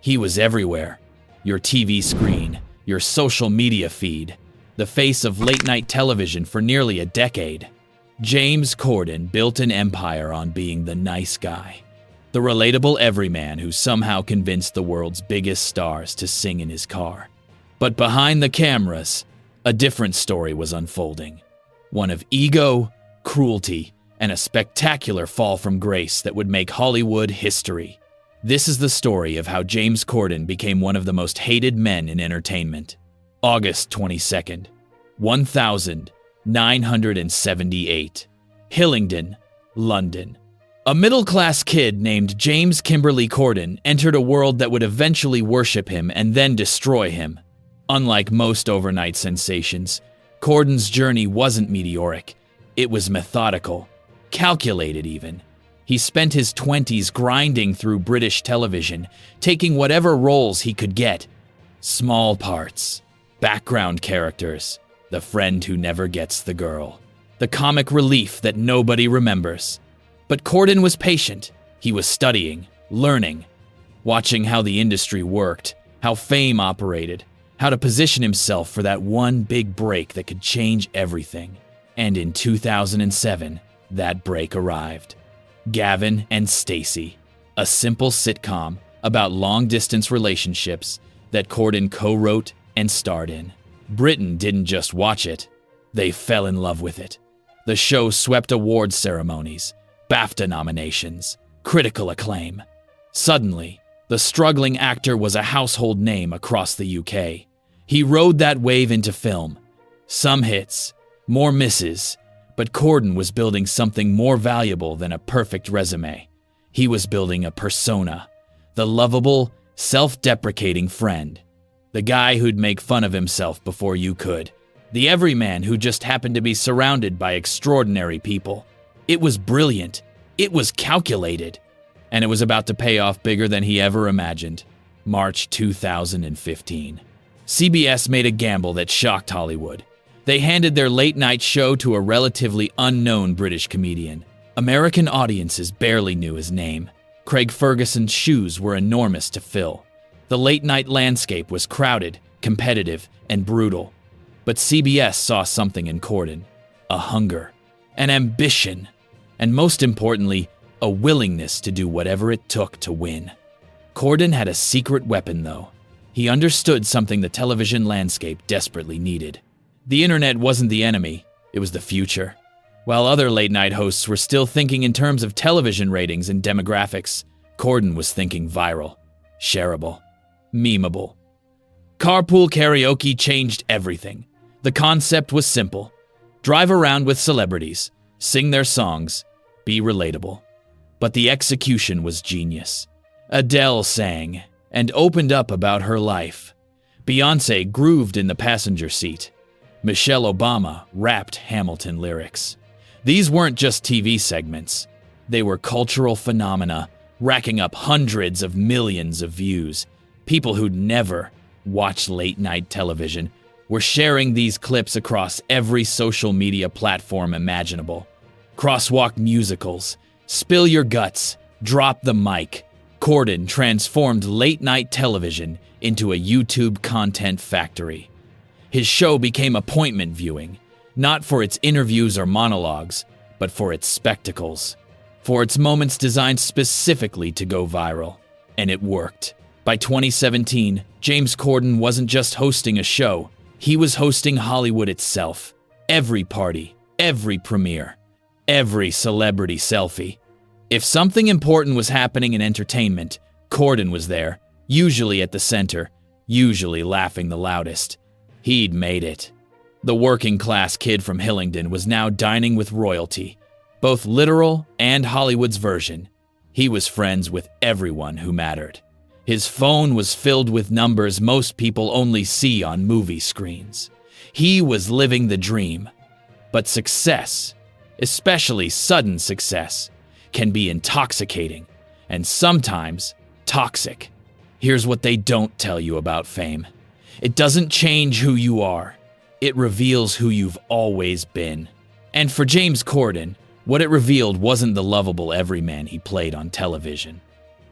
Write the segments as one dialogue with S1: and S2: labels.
S1: He was everywhere. Your TV screen, your social media feed, the face of late-night television for nearly a decade. James Corden built an empire on being the nice guy, the relatable everyman who somehow convinced the world's biggest stars to sing in his car. But behind the cameras, a different story was unfolding. One of ego, cruelty, and a spectacular fall from grace that would make Hollywood history. This is the story of how James Corden became one of the most hated men in entertainment. August 22nd, 1978. Hillingdon, London. A middle-class kid named James Kimberly Corden entered a world that would eventually worship him and then destroy him. Unlike most overnight sensations, Corden's journey wasn't meteoric. It was methodical, calculated even. He spent his 20s grinding through British television, taking whatever roles he could get. Small parts, background characters, the friend who never gets the girl, the comic relief that nobody remembers. But Corden was patient. He was studying, learning, watching how the industry worked, how fame operated, how to position himself for that one big break that could change everything. And in 2007, that break arrived. Gavin and Stacey, a simple sitcom about long-distance relationships that Corden co-wrote and starred in. Britain didn't just watch it, they fell in love with it. The show swept awards ceremonies, BAFTA nominations, critical acclaim. Suddenly, the struggling actor was a household name across the UK. He rode that wave into film. Some hits, more misses, but Corden was building something more valuable than a perfect resume. He was building a persona, the lovable, self-deprecating friend. The guy who'd make fun of himself before you could. The everyman who just happened to be surrounded by extraordinary people. It was brilliant. It was calculated. And it was about to pay off bigger than he ever imagined. March 2015. CBS made a gamble that shocked Hollywood. They handed their late-night show to a relatively unknown British comedian. American audiences barely knew his name. Craig Ferguson's shoes were enormous to fill. The late-night landscape was crowded, competitive, and brutal. But CBS saw something in Corden. A hunger, an ambition, and most importantly, a willingness to do whatever it took to win. Corden had a secret weapon, though. He understood something the television landscape desperately needed. The internet wasn't the enemy, it was the future. While other late-night hosts were still thinking in terms of television ratings and demographics, Corden was thinking viral, shareable, memeable. Carpool Karaoke changed everything. The concept was simple. Drive around with celebrities, sing their songs, be relatable. But the execution was genius. Adele sang and opened up about her life. Beyoncé grooved in the passenger seat. Michelle Obama rapped Hamilton lyrics. These weren't just TV segments. They were cultural phenomena, racking up hundreds of millions of views. People who'd never watched late-night television were sharing these clips across every social media platform imaginable. Crosswalk musicals, spill your guts, drop the mic. Corden transformed late-night television into a YouTube content factory. His show became appointment viewing, not for its interviews or monologues, but for its spectacles, for its moments designed specifically to go viral. And it worked. By 2017, James Corden wasn't just hosting a show, he was hosting Hollywood itself. Every party, every premiere, every celebrity selfie. If something important was happening in entertainment, Corden was there, usually at the center, usually laughing the loudest. He'd made it. The working-class kid from Hillingdon was now dining with royalty, both literal and Hollywood's version. He was friends with everyone who mattered. His phone was filled with numbers most people only see on movie screens. He was living the dream. But success, especially sudden success, can be intoxicating and sometimes toxic. Here's what they don't tell you about fame. It doesn't change who you are. It reveals who you've always been. And for James Corden, what it revealed wasn't the lovable everyman he played on television.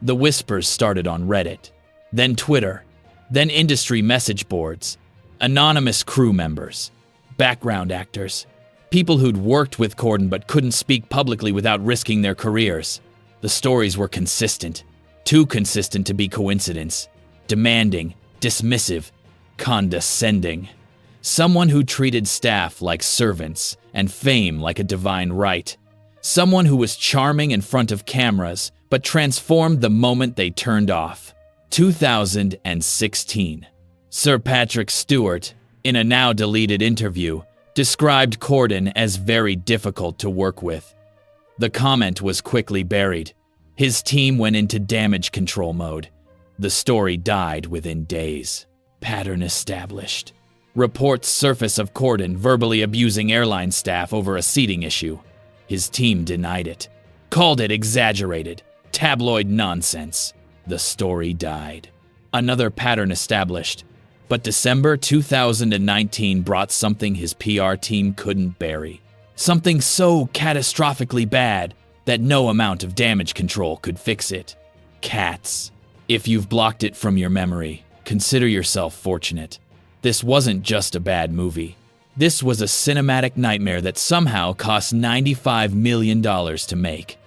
S1: The whispers started on Reddit. then Twitter, then industry message boards, anonymous crew members, background actors, people who'd worked with Corden but couldn't speak publicly without risking their careers. The stories were consistent, too consistent to be coincidence, demanding, dismissive, condescending. Someone who treated staff like servants and fame like a divine right. Someone who was charming in front of cameras but transformed the moment they turned off. 2016. Sir Patrick Stewart, in a now-deleted interview, described Corden as very difficult to work with. The comment was quickly buried. His team went into damage control mode. The story died within days. Pattern established. Reports surface of Corden verbally abusing airline staff over a seating issue. His team denied it, called it exaggerated, tabloid nonsense. The story died. Another pattern established. But December 2019 brought something his PR team couldn't bury. Something so catastrophically bad that no amount of damage control could fix it. Cats. If you've blocked it from your memory, consider yourself fortunate. This wasn't just a bad movie. This was a cinematic nightmare that somehow cost $95 million to make.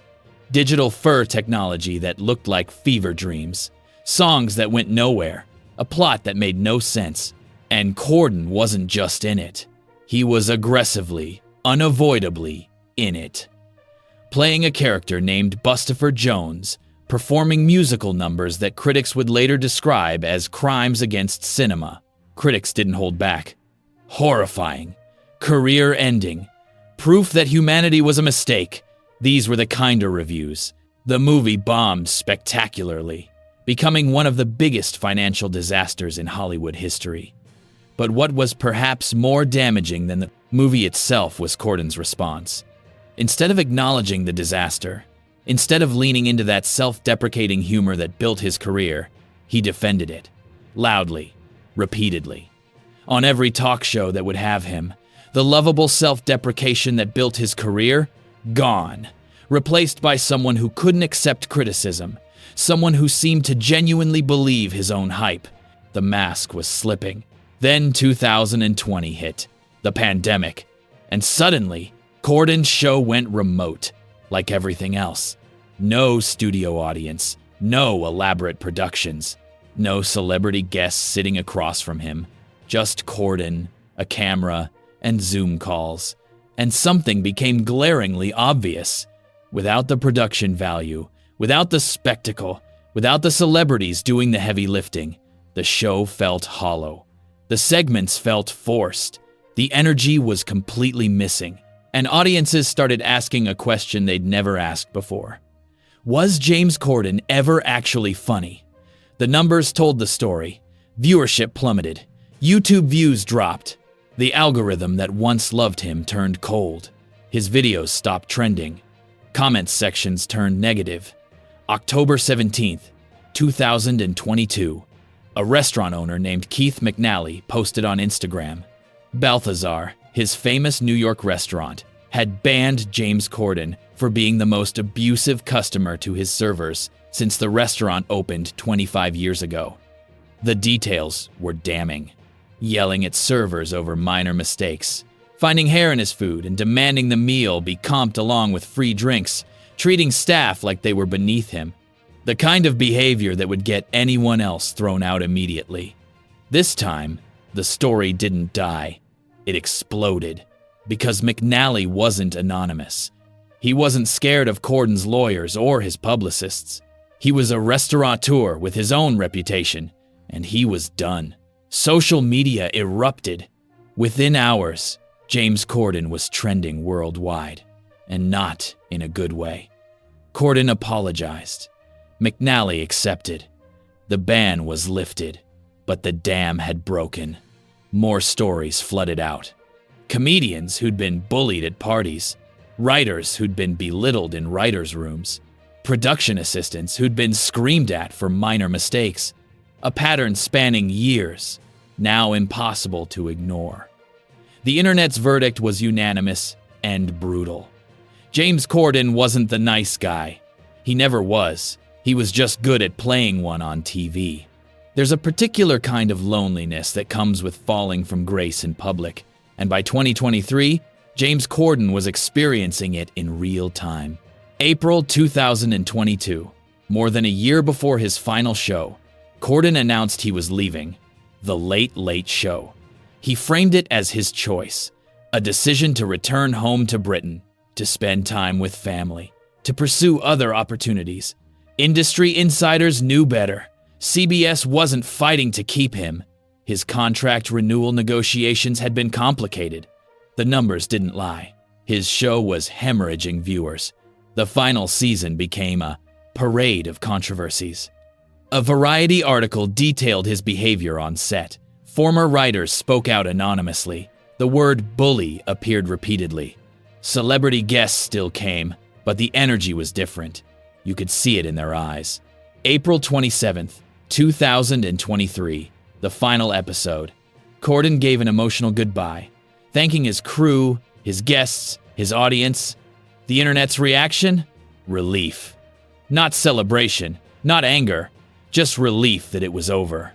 S1: Digital fur technology that looked like fever dreams. Songs that went nowhere. A plot that made no sense. And Corden wasn't just in it. He was aggressively, unavoidably in it. Playing a character named Bustopher Jones, performing musical numbers that critics would later describe as crimes against cinema. Critics didn't hold back. Horrifying. Career-ending. Proof that humanity was a mistake. These were the kinder reviews. The movie bombed spectacularly, becoming one of the biggest financial disasters in Hollywood history. But what was perhaps more damaging than the movie itself was Corden's response. Instead of acknowledging the disaster, instead of leaning into that self-deprecating humor that built his career, he defended it. Loudly. Repeatedly. On every talk show that would have him, the lovable self-deprecation that built his career, gone. Replaced by someone who couldn't accept criticism. Someone who seemed to genuinely believe his own hype. The mask was slipping. Then 2020 hit. The pandemic. And suddenly, Corden's show went remote. Like everything else. No studio audience. No elaborate productions. No celebrity guests sitting across from him. Just Corden, a camera, and Zoom calls. And something became glaringly obvious. Without the production value, without the spectacle, without the celebrities doing the heavy lifting, the show felt hollow. The segments felt forced. The energy was completely missing. And audiences started asking a question they'd never asked before. Was James Corden ever actually funny? The numbers told the story. Viewership plummeted. YouTube views dropped. The algorithm that once loved him turned cold. His videos stopped trending. Comment sections turned negative. October 17th, 2022. A restaurant owner named Keith McNally posted on Instagram. Balthazar, his famous New York restaurant, had banned James Corden for being the most abusive customer to his servers since the restaurant opened 25 years ago. The details were damning. Yelling at servers over minor mistakes, finding hair in his food and demanding the meal be comped along with free drinks, treating staff like they were beneath him. The kind of behavior that would get anyone else thrown out immediately. This time, the story didn't die. It exploded. Because McNally wasn't anonymous. He wasn't scared of Corden's lawyers or his publicists. He was a restaurateur with his own reputation, and he was done. Social media erupted. Within hours, James Corden was trending worldwide, and not in a good way. Corden apologized. McNally accepted. The ban was lifted, but the dam had broken. More stories flooded out. Comedians who'd been bullied at parties, writers who'd been belittled in writers' rooms, production assistants who'd been screamed at for minor mistakes, a pattern spanning years, now impossible to ignore. The internet's verdict was unanimous and brutal. James Corden wasn't the nice guy. He never was. He was just good at playing one on TV. There's a particular kind of loneliness that comes with falling from grace in public, and by 2023, James Corden was experiencing it in real time. April 2022, more than a year before his final show, Corden announced he was leaving The Late Late Show. He framed it as his choice, a decision to return home to Britain, to spend time with family, to pursue other opportunities. Industry insiders knew better. CBS wasn't fighting to keep him. His contract renewal negotiations had been complicated. The numbers didn't lie. His show was hemorrhaging viewers. The final season became a parade of controversies. A Variety article detailed his behavior on set. Former writers spoke out anonymously. The word bully appeared repeatedly. Celebrity guests still came, but the energy was different. You could see it in their eyes. April 27th, 2023, the final episode. Corden gave an emotional goodbye, thanking his crew, his guests, his audience. The internet's reaction? Relief. Not celebration, not anger, just relief that it was over.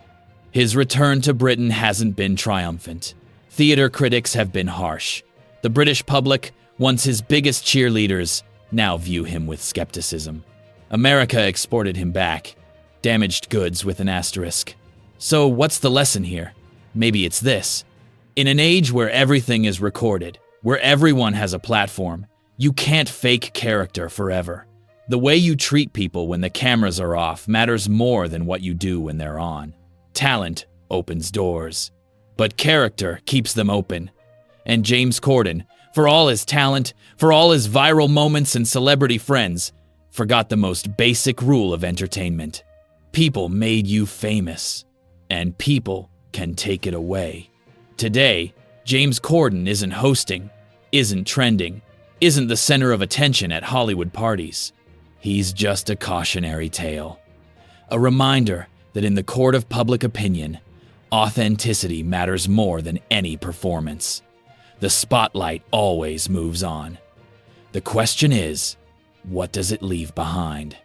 S1: His return to Britain hasn't been triumphant. Theater critics have been harsh. The British public, once his biggest cheerleaders, now view him with skepticism. America exported him back. Damaged goods with an asterisk. So what's the lesson here? Maybe it's this. In an age where everything is recorded, where everyone has a platform, you can't fake character forever. The way you treat people when the cameras are off matters more than what you do when they're on. Talent opens doors, but character keeps them open. And James Corden, for all his talent, for all his viral moments and celebrity friends, forgot the most basic rule of entertainment. People made you famous, and people can take it away. Today, James Corden isn't hosting, isn't trending, isn't the center of attention at Hollywood parties. He's just a cautionary tale. A reminder that in the court of public opinion, authenticity matters more than any performance. The spotlight always moves on. The question is, what does it leave behind?